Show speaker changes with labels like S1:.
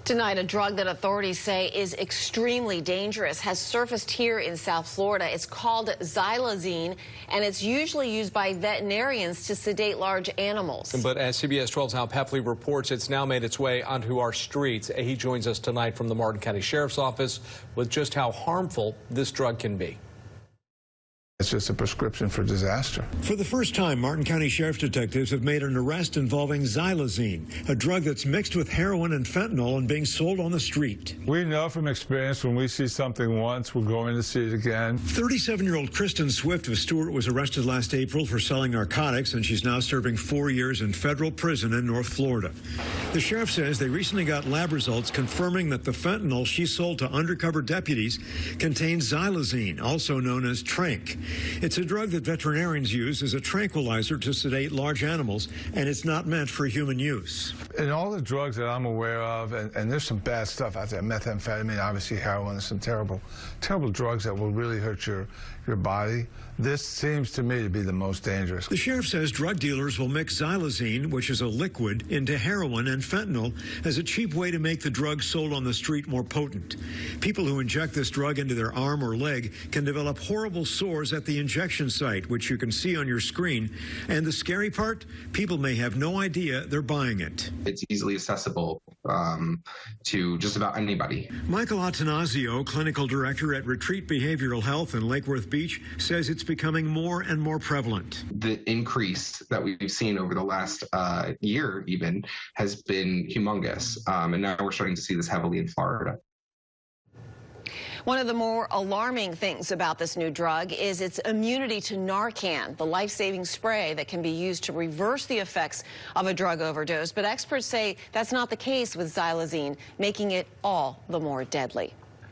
S1: Tonight, a drug that authorities say is extremely dangerous has surfaced here in South Florida. It's called Xylazine, and it's usually used by veterinarians to sedate large animals.
S2: But as CBS 12's Al Pefley reports, it's now made its way onto our streets. He joins us tonight from the Martin County Sheriff's Office with just how harmful this drug can be.
S3: It's just a prescription for disaster.
S4: For the first time, Martin County Sheriff's detectives have made an arrest involving Xylazine, a drug that's mixed with heroin and fentanyl and being sold on the street.
S3: We know from experience when we see something once, we're going to see it again.
S4: 37-year-old Kristen Swift of Stewart was arrested last April for selling narcotics, and she's now serving 4 years in federal prison in North Florida. The sheriff says they recently got lab results confirming that the fentanyl she sold to undercover deputies contains Xylazine, also known as tranq. It's a drug that veterinarians use as a tranquilizer to sedate large animals, and it's not meant for human use.
S3: In all the drugs that I'm aware of, and there's some bad stuff out there, methamphetamine, obviously heroin, some terrible drugs that will really hurt your body. This seems to me to be the most dangerous.
S4: The sheriff says drug dealers will mix Xylazine, which is a liquid, into heroin and fentanyl as a cheap way to make the drug sold on the street more potent. People who inject this drug into their arm or leg can develop horrible sores at the injection site, which you can see on your screen. And the scary part, people may have no idea they're buying it.
S5: It's easily accessible to just about anybody.
S4: Michael Attanasio, clinical director at Retreat Behavioral Health in Lake Worth Beach, says it's becoming more and more prevalent.
S5: The increase that we've seen over the last year even has been humongous, and now we're starting to see this heavily in Florida.
S1: One of the more alarming things about this new drug is its immunity to Narcan, the life-saving spray that can be used to reverse the effects of a drug overdose. But experts say that's not the case with Xylazine, making it all the more deadly.